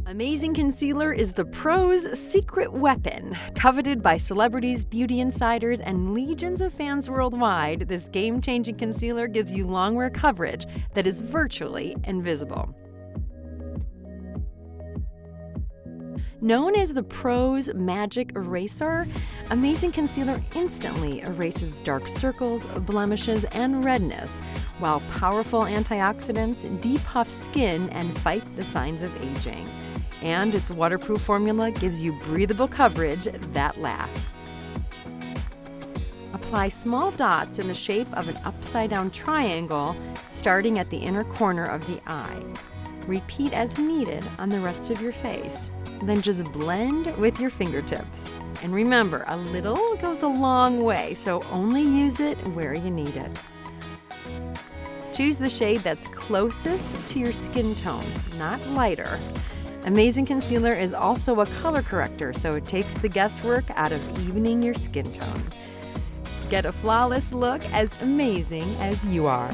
Amazing Concealer is the pro's secret weapon. Coveted by celebrities, beauty insiders, and legions of fans worldwide, this game-changing concealer gives you long-wear coverage that is virtually invisible. Known as the pro's magic eraser, Amazing Concealer instantly erases dark circles, blemishes, and redness, while powerful antioxidants depuff skin and fight the signs of aging. And its waterproof formula gives you breathable coverage that lasts. Apply small dots in the shape of an upside-down triangle, starting at the inner corner of the eye. Repeat as needed on the rest of your face. Then just blend with your fingertips. And remember, a little goes a long way, so only use it where you need it. Choose the shade that's closest to your skin tone, not lighter. Amazing Concealer is also a color corrector, so it takes the guesswork out of evening your skin tone. Get a flawless look as amazing as you are.